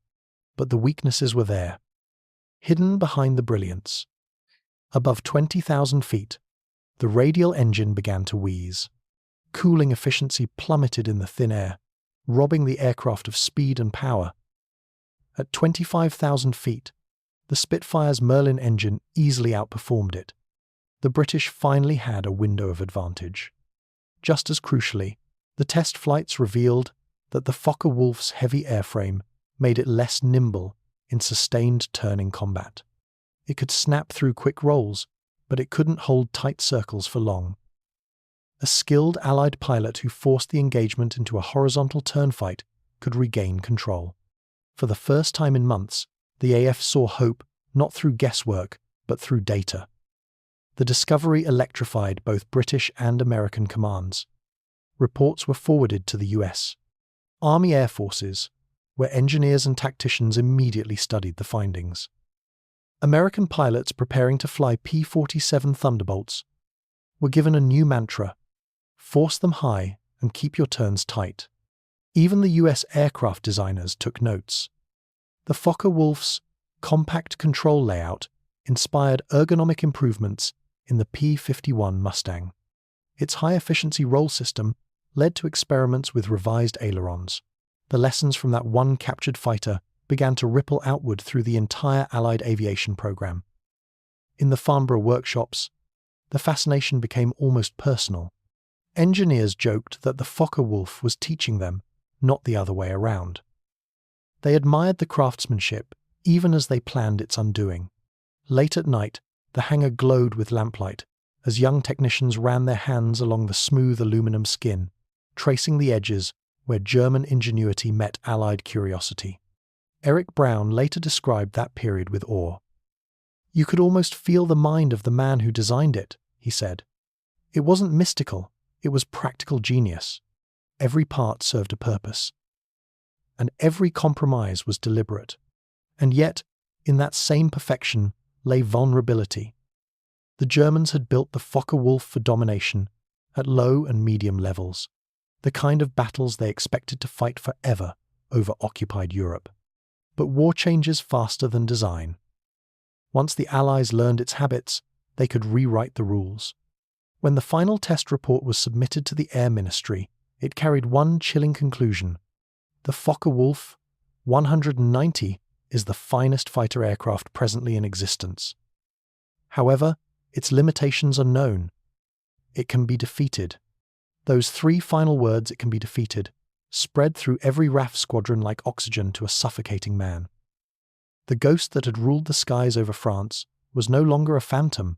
But the weaknesses were there, hidden behind the brilliance. Above 20,000 feet, the radial engine began to wheeze. Cooling efficiency plummeted in the thin air, robbing the aircraft of speed and power. At 25,000 feet, the Spitfire's Merlin engine easily outperformed it. The British finally had a window of advantage. Just as crucially, the test flights revealed that the Focke-Wulf's heavy airframe made it less nimble in sustained turning combat. It could snap through quick rolls, but it couldn't hold tight circles for long. A skilled Allied pilot who forced the engagement into a horizontal turn fight could regain control. For the first time in months, the AF saw hope not through guesswork, but through data. The discovery electrified both British and American commands. Reports were forwarded to the US Army Air Forces, where engineers and tacticians immediately studied the findings. American pilots preparing to fly P-47 Thunderbolts were given a new mantra: force them high and keep your turns tight. Even the US aircraft designers took notes. The Focke-Wulf's compact control layout inspired ergonomic improvements in the P-51 Mustang. Its high-efficiency roll system led to experiments with revised ailerons. The lessons from that one captured fighter began to ripple outward through the entire Allied aviation program. In the Farnborough workshops, the fascination became almost personal. Engineers joked that the Focke-Wulf was teaching them, not the other way around. They admired the craftsmanship, even as they planned its undoing. Late at night, the hangar glowed with lamplight as young technicians ran their hands along the smooth aluminum skin, tracing the edges where German ingenuity met Allied curiosity. Eric Brown later described that period with awe. "You could almost feel the mind of the man who designed it," he said. "It wasn't mystical, it was practical genius. Every part served a purpose. And every compromise was deliberate. And yet, in that same perfection lay vulnerability. The Germans had built the Focke-Wulf for domination at low and medium levels, the kind of battles they expected to fight forever over occupied Europe. But war changes faster than design. Once the Allies learned its habits, they could rewrite the rules. When the final test report was submitted to the Air Ministry, it carried one chilling conclusion: the Focke-Wulf 190 is the finest fighter aircraft presently in existence. However, its limitations are known. It can be defeated. Those three final words, "it can be defeated," spread through every RAF squadron like oxygen to a suffocating man. The ghost that had ruled the skies over France was no longer a phantom.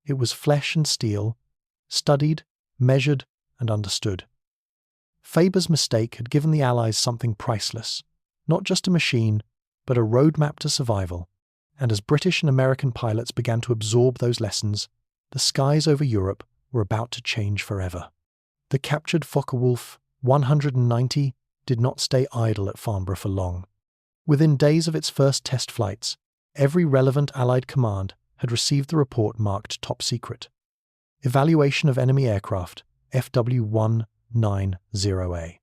It was flesh and steel, studied, measured, and understood. Faber's mistake had given the Allies something priceless, not just a machine, but a roadmap to survival. And as British and American pilots began to absorb those lessons, the skies over Europe were about to change forever. The captured Focke-Wulf 190 did not stay idle at Farnborough for long. Within days of its first test flights, every relevant Allied command had received the report marked top secret. Evaluation of enemy aircraft, FW-190A.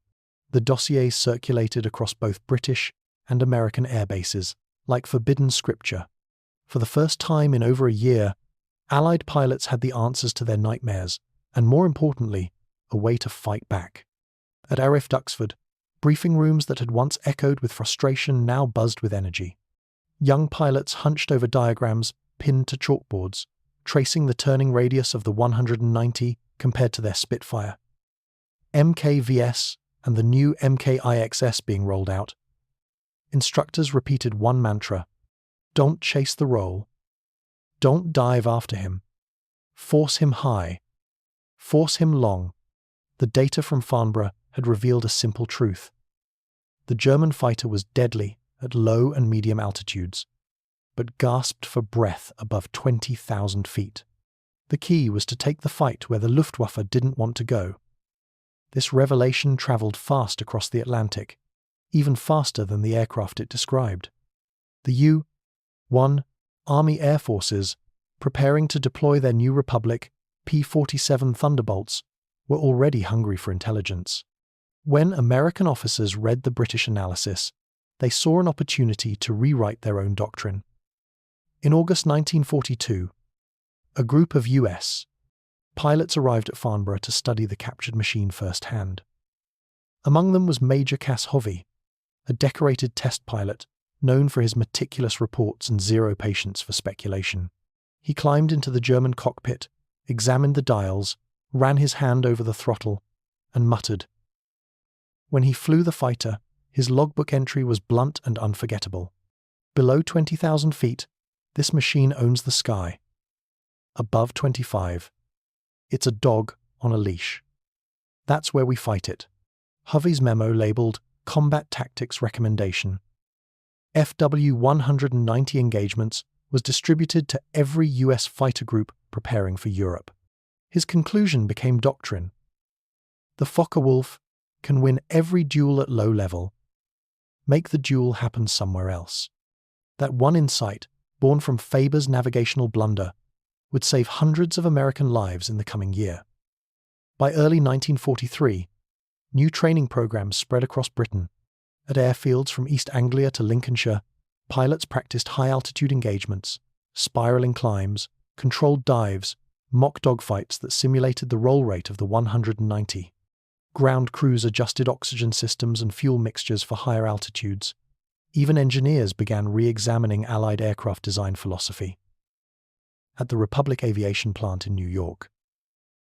The dossiers circulated across both British and American air bases, like forbidden scripture. For the first time in over a year, Allied pilots had the answers to their nightmares, and more importantly, a way to fight back. At RAF Duxford, briefing rooms that had once echoed with frustration now buzzed with energy. Young pilots hunched over diagrams pinned to chalkboards, tracing the turning radius of the 190 compared to their Spitfire. MKVS and the new MKIXS being rolled out. Instructors repeated one mantra: don't chase the roll. Don't dive after him. Force him high. Force him long. The data from Farnborough had revealed a simple truth. The German fighter was deadly at low and medium altitudes, but gasped for breath above 20,000 feet. The key was to take the fight where the Luftwaffe didn't want to go. This revelation travelled fast across the Atlantic, even faster than the aircraft it described. The U-1 Army Air Forces, preparing to deploy their new Republic P-47 Thunderbolts, were already hungry for intelligence. When American officers read the British analysis, they saw an opportunity to rewrite their own doctrine. In August 1942, a group of US pilots arrived at Farnborough to study the captured machine firsthand. Among them was Major Cass Hovey, a decorated test pilot known for his meticulous reports and zero patience for speculation. He climbed into the German cockpit, examined the dials, ran his hand over the throttle, and muttered. When he flew the fighter, his logbook entry was blunt and unforgettable. Below 20,000 feet, This machine owns the sky. Above 25. It's a dog on a leash. That's where we fight it. Hovey's memo labeled Combat Tactics Recommendation. FW-190 engagements was distributed to every US fighter group preparing for Europe. His conclusion became doctrine. The Focke-Wulf can win every duel at low level. Make the duel happen somewhere else. That one insight, born from Faber's navigational blunder, would save hundreds of American lives in the coming year. By early 1943, new training programs spread across Britain. At airfields from East Anglia to Lincolnshire, pilots practiced high-altitude engagements, spiraling climbs, controlled dives, mock dogfights that simulated the roll rate of the 190. Ground crews adjusted oxygen systems and fuel mixtures for higher altitudes. Even engineers began re-examining Allied aircraft design philosophy. At the Republic Aviation plant in New York,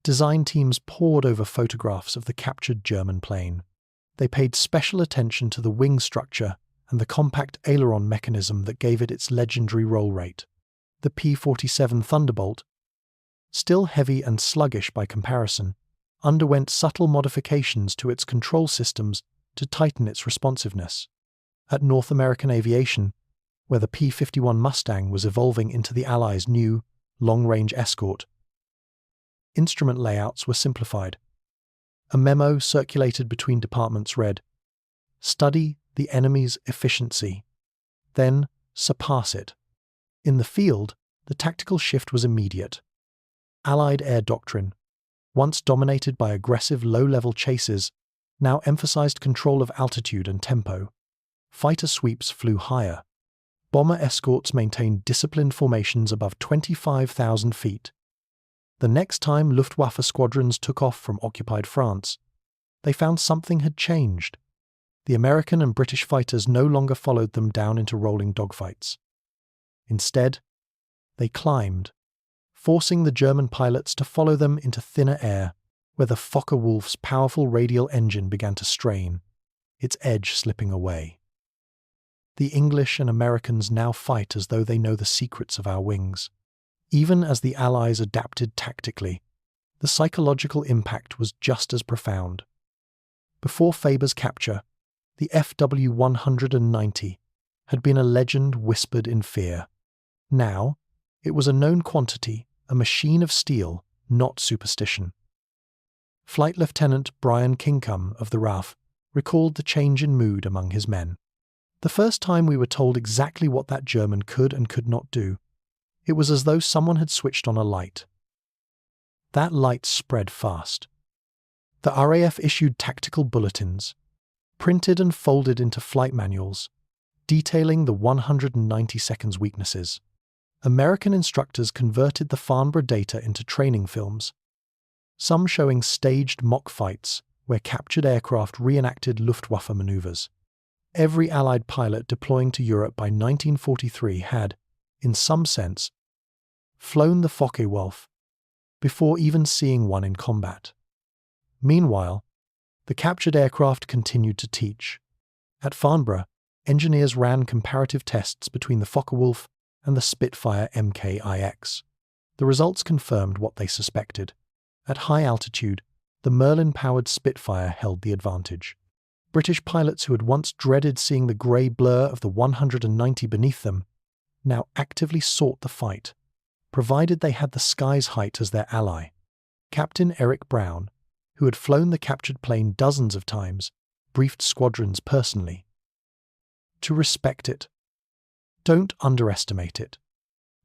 design teams pored over photographs of the captured German plane. They paid special attention to the wing structure and the compact aileron mechanism that gave it its legendary roll rate. The P-47 Thunderbolt, still heavy and sluggish by comparison, underwent subtle modifications to its control systems to tighten its responsiveness. At North American Aviation, where the P-51 Mustang was evolving into the Allies' new, long-range escort, instrument layouts were simplified. A memo circulated between departments read, "Study the enemy's efficiency, then surpass it." In the field, the tactical shift was immediate. Allied air doctrine, once dominated by aggressive low-level chases, now emphasized control of altitude and tempo. Fighter sweeps flew higher. Bomber escorts maintained disciplined formations above 25,000 feet. The next time Luftwaffe squadrons took off from occupied France, they found something had changed. The American and British fighters no longer followed them down into rolling dogfights. Instead, they climbed, forcing the German pilots to follow them into thinner air, where the Focke-Wulf's powerful radial engine began to strain, its edge slipping away. The English and Americans now fight as though they know the secrets of our wings. Even as the Allies adapted tactically, the psychological impact was just as profound. Before Faber's capture, the FW-190 had been a legend whispered in fear. Now, it was a known quantity, a machine of steel, not superstition. Flight Lieutenant Brian Kincombe of the RAF recalled the change in mood among his men. The first time we were told exactly what that German could and could not do, it was as though someone had switched on a light. That light spread fast. The RAF issued tactical bulletins, printed and folded into flight manuals, detailing the 190-seconds weaknesses. American instructors converted the Farnborough data into training films, some showing staged mock fights where captured aircraft reenacted Luftwaffe maneuvers. Every Allied pilot deploying to Europe by 1943 had, in some sense, flown the Focke-Wulf before even seeing one in combat. Meanwhile, the captured aircraft continued to teach. At Farnborough, engineers ran comparative tests between the Focke-Wulf and the Spitfire Mk-IX. The results confirmed what they suspected. At high altitude, the Merlin-powered Spitfire held the advantage. British pilots who had once dreaded seeing the grey blur of the 190 beneath them now actively sought the fight, provided they had the sky's height as their ally. Captain Eric Brown, who had flown the captured plane dozens of times, briefed squadrons personally. To respect it. Don't underestimate it.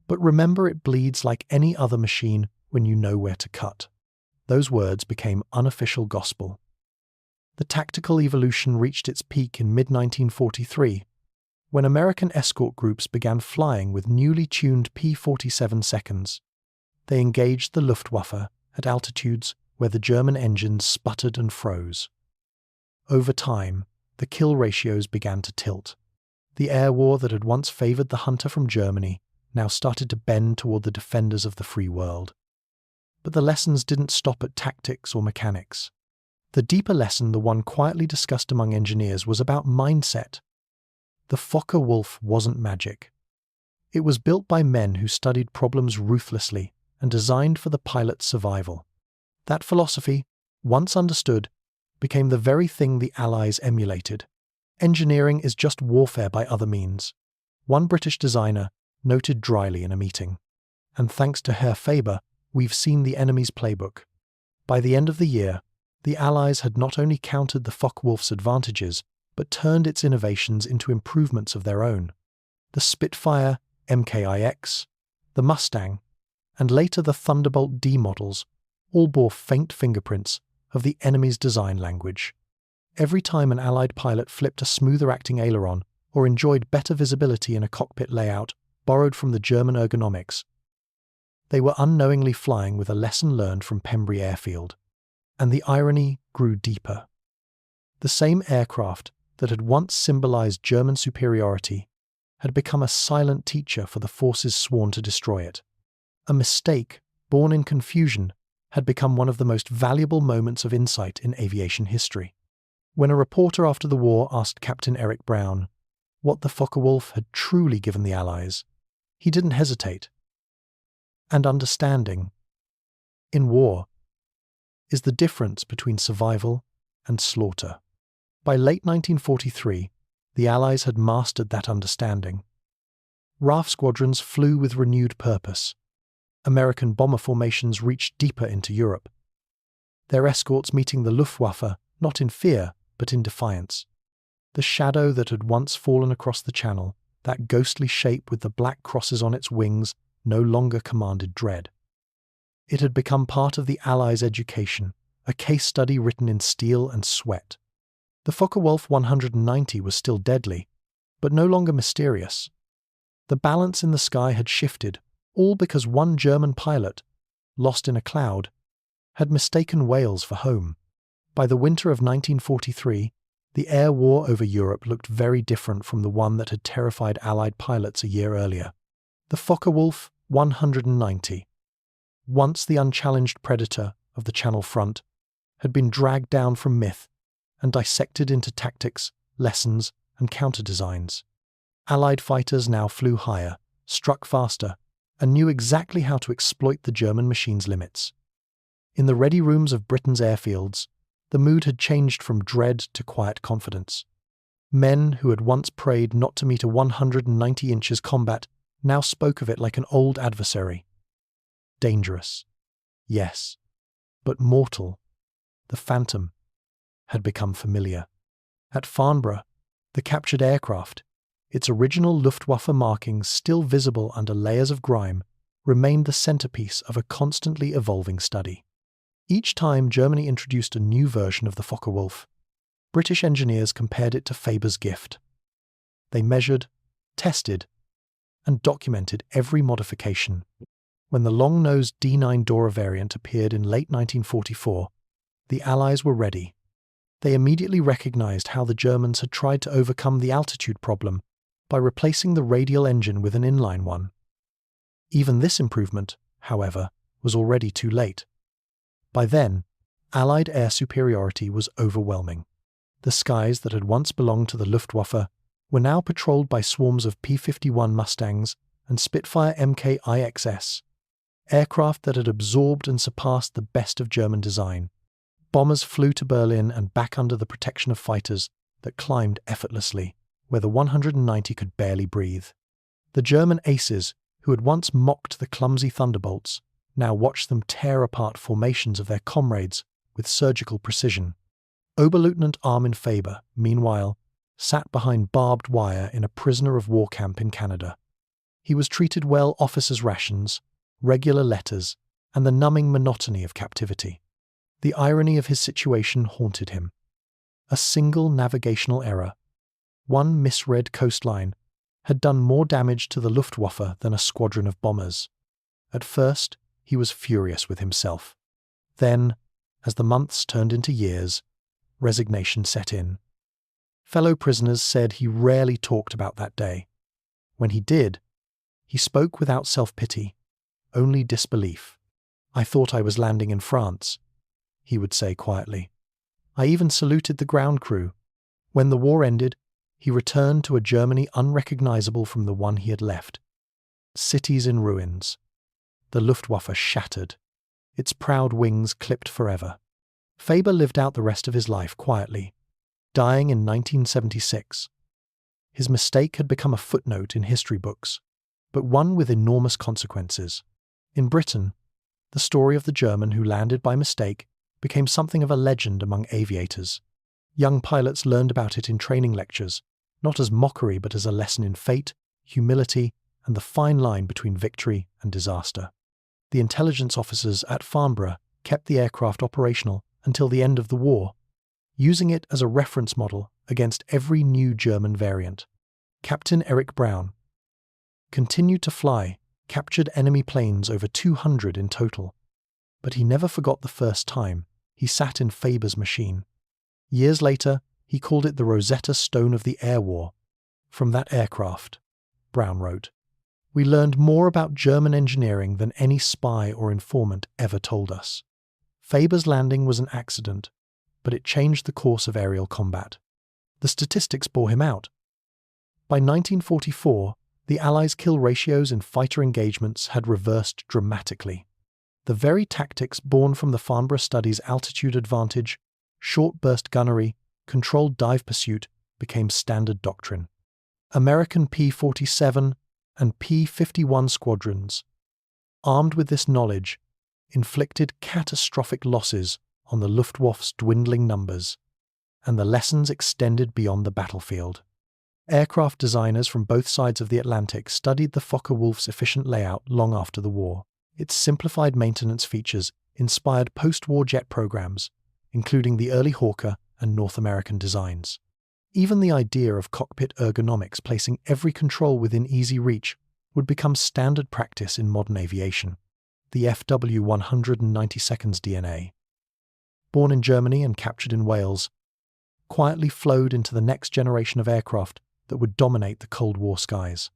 But remember it bleeds like any other machine when you know where to cut. Those words became unofficial gospel. The tactical evolution reached its peak in mid-1943, when American escort groups began flying with newly tuned P-47 seconds. They engaged the Luftwaffe at altitudes where the German engines sputtered and froze. Over time, the kill ratios began to tilt. The air war that had once favored the hunter from Germany now started to bend toward the defenders of the free world. But the lessons didn't stop at tactics or mechanics. The deeper lesson, the one quietly discussed among engineers, was about mindset. The Focke-Wulf wasn't magic. It was built by men who studied problems ruthlessly and designed for the pilot's survival. That philosophy, once understood, became the very thing the Allies emulated. Engineering is just warfare by other means, one British designer noted dryly in a meeting. And thanks to Herr Faber, we've seen the enemy's playbook. By the end of the year, the Allies had not only countered the Focke-Wulf's advantages, but turned its innovations into improvements of their own. The Spitfire, MKIX, the Mustang, and later the Thunderbolt D models all bore faint fingerprints of the enemy's design language. Every time an Allied pilot flipped a smoother-acting aileron or enjoyed better visibility in a cockpit layout borrowed from the German ergonomics, they were unknowingly flying with a lesson learned from Pembrey Airfield. And the irony grew deeper. The same aircraft that had once symbolized German superiority had become a silent teacher for the forces sworn to destroy it. A mistake, born in confusion, had become one of the most valuable moments of insight in aviation history. When a reporter after the war asked Captain Eric Brown what the Focke-Wulf had truly given the Allies, he didn't hesitate. And understanding, in war, is the difference between survival and slaughter. By late 1943, the Allies had mastered that understanding. RAF squadrons flew with renewed purpose. American bomber formations reached deeper into Europe, their escorts meeting the Luftwaffe not in fear but in defiance. The shadow that had once fallen across the Channel, that ghostly shape with the black crosses on its wings, no longer commanded dread. It had become part of the Allies' education, a case study written in steel and sweat. The Focke-Wulf 190 was still deadly, but no longer mysterious. The balance in the sky had shifted, all because one German pilot, lost in a cloud, had mistaken Wales for home. By the winter of 1943, the air war over Europe looked very different from the one that had terrified Allied pilots a year earlier. The Focke-Wulf 190, once the unchallenged predator of the Channel front, had been dragged down from myth and dissected into tactics, lessons, and counter-designs. Allied fighters now flew higher, struck faster, and knew exactly how to exploit the German machine's limits. In the ready rooms of Britain's airfields, the mood had changed from dread to quiet confidence. Men who had once prayed not to meet a 190 inches combat now spoke of it like an old adversary. Dangerous, yes, but mortal. The Phantom had become familiar. At Farnborough, the captured aircraft, its original Luftwaffe markings still visible under layers of grime, remained the centerpiece of a constantly evolving study. Each time Germany introduced a new version of the Focke-Wulf, British engineers compared it to Faber's gift. They measured, tested, and documented every modification. When the long-nosed D9 Dora variant appeared in late 1944, the Allies were ready. They immediately recognized how the Germans had tried to overcome the altitude problem by replacing the radial engine with an inline one. Even this improvement, however, was already too late. By then, Allied air superiority was overwhelming. The skies that had once belonged to the Luftwaffe were now patrolled by swarms of P-51 Mustangs and Spitfire MKIXs, aircraft that had absorbed and surpassed the best of German design. Bombers flew to Berlin and back under the protection of fighters that climbed effortlessly, where the 190 could barely breathe. The German aces, who had once mocked the clumsy Thunderbolts, now watched them tear apart formations of their comrades with surgical precision. Oberleutnant Armin Faber, meanwhile, sat behind barbed wire in a prisoner of war camp in Canada. He was treated well officers' rations, regular letters, and the numbing monotony of captivity. The irony of his situation haunted him. A single navigational error, one misread coastline, had done more damage to the Luftwaffe than a squadron of bombers. At first, he was furious with himself. Then, as the months turned into years, resignation set in. Fellow prisoners said he rarely talked about that day. When he did, he spoke without self-pity, only disbelief. "I thought I was landing in France," he would say quietly. "I even saluted the ground crew." When the war ended, he returned to a Germany unrecognizable from the one he had left. cities in ruins, the Luftwaffe shattered, its proud wings clipped forever. Faber lived out the rest of his life quietly, dying in 1976. His mistake had become a footnote in history books, but one with enormous consequences. In Britain, the story of the German who landed by mistake became something of a legend among aviators. Young pilots learned about it in training lectures, not as mockery but as a lesson in fate, humility, and the fine line between victory and disaster. The intelligence officers at Farnborough kept the aircraft operational until the end of the war, using it as a reference model against every new German variant. Captain Eric Brown continued to fly, captured enemy planes over 200 in total, but he never forgot the first time he sat in Faber's machine. Years later, he called it the Rosetta Stone of the Air War. From that aircraft, Brown wrote, "We learned more about German engineering than any spy or informant ever told us." Faber's landing was an accident, but it changed the course of aerial combat. The statistics bore him out. By 1944, the Allies' kill ratios in fighter engagements had reversed dramatically. The very tactics born from the Farnborough study's altitude advantage, short-burst gunnery, controlled dive pursuit became standard doctrine. American P-47 and P-51 squadrons, armed with this knowledge, inflicted catastrophic losses on the Luftwaffe's dwindling numbers, and the lessons extended beyond the battlefield. Aircraft designers from both sides of the Atlantic studied the Focke-Wulf's efficient layout long after the war. Its simplified maintenance features inspired post-war jet programs, including the early Hawker and North American designs. Even the idea of cockpit ergonomics placing every control within easy reach would become standard practice in modern aviation. The FW-192's DNA, born in Germany and captured in Wales, quietly flowed into the next generation of aircraft that would dominate the Cold War skies.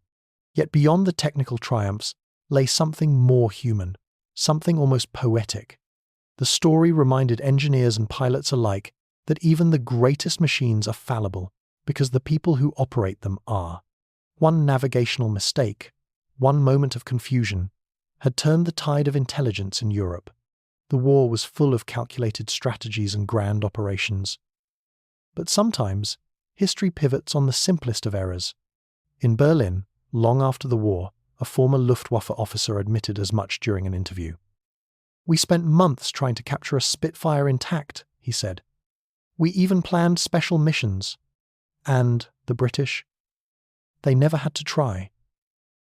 Yet beyond the technical triumphs lay something more human, something almost poetic. The story reminded engineers and pilots alike that even the greatest machines are fallible because the people who operate them are. One navigational mistake, one moment of confusion, had turned the tide of intelligence in Europe. The war was full of calculated strategies and grand operations. But sometimes, history pivots on the simplest of errors. In Berlin, long after the war, a former Luftwaffe officer admitted as much during an interview. "We spent months trying to capture a Spitfire intact," he said. "We even planned special missions. And the British? They never had to try.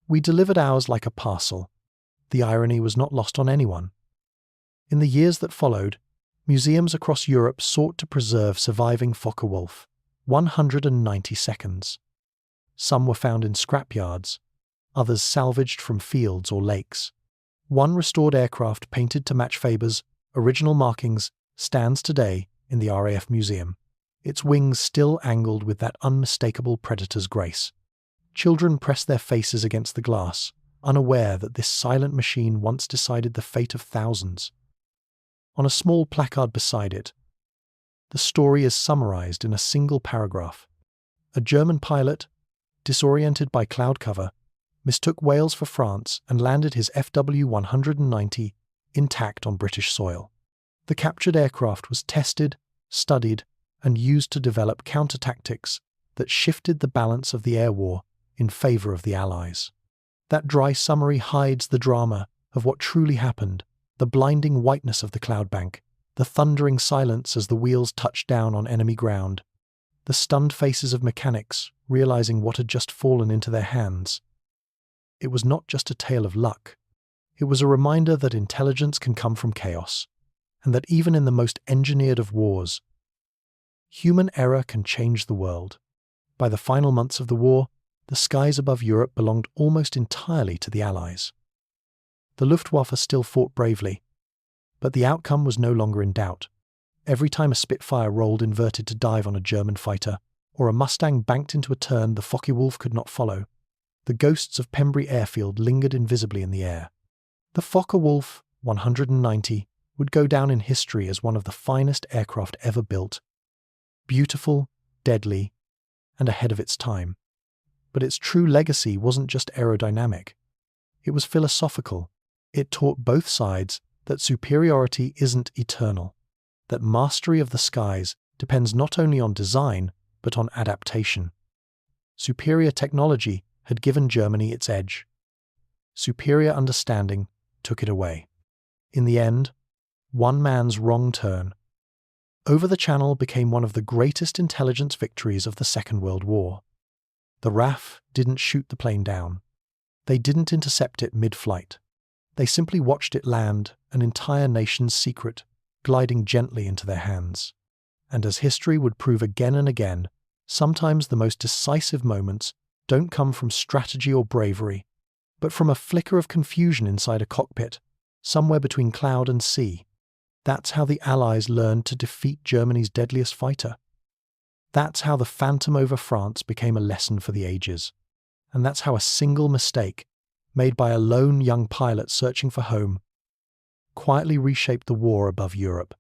We delivered ours like a parcel." The irony was not lost on anyone. In the years that followed, museums across Europe sought to preserve surviving Focke-Wulf 192. Some were found in scrapyards, others salvaged from fields or lakes. One restored aircraft painted to match Faber's original markings stands today in the RAF Museum, its wings still angled with that unmistakable Predator's grace. Children press their faces against the glass, unaware that this silent machine once decided the fate of thousands. On a small placard beside it, the story is summarized in a single paragraph. A German pilot, disoriented by cloud cover, mistook Wales for France and landed his FW-190 intact on British soil. The captured aircraft was tested, studied, and used to develop counter-tactics that shifted the balance of the air war in favor of the Allies. That dry summary hides the drama of what truly happened, the blinding whiteness of the cloud bank, the thundering silence as the wheels touched down on enemy ground, the stunned faces of mechanics realizing what had just fallen into their hands. It was not just a tale of luck. It was a reminder that intelligence can come from chaos, and that even in the most engineered of wars, human error can change the world. By the final months of the war, the skies above Europe belonged almost entirely to the Allies. The Luftwaffe still fought bravely, but the outcome was no longer in doubt. Every time a Spitfire rolled inverted to dive on a German fighter, or a Mustang banked into a turn the Focke-Wulf could not follow, the ghosts of Pembrey Airfield lingered invisibly in the air. The Focke-Wulf 190 would go down in history as one of the finest aircraft ever built. Beautiful, deadly, and ahead of its time. But its true legacy wasn't just aerodynamic. It was philosophical. It taught both sides that superiority isn't eternal, that mastery of the skies depends not only on design, but on adaptation. Superior technology had given Germany its edge. Superior understanding took it away. In the end, one man's wrong turn over the Channel became one of the greatest intelligence victories of the Second World War. The RAF didn't shoot the plane down. They didn't intercept it mid-flight. They simply watched it land, an entire nation's secret, gliding gently into their hands. And as history would prove again and again, sometimes the most decisive moments don't come from strategy or bravery, but from a flicker of confusion inside a cockpit, somewhere between cloud and sea. That's how the Allies learned to defeat Germany's deadliest fighter. That's how the Phantom over France became a lesson for the ages. And that's how a single mistake, made by a lone young pilot searching for home, quietly reshaped the war above Europe.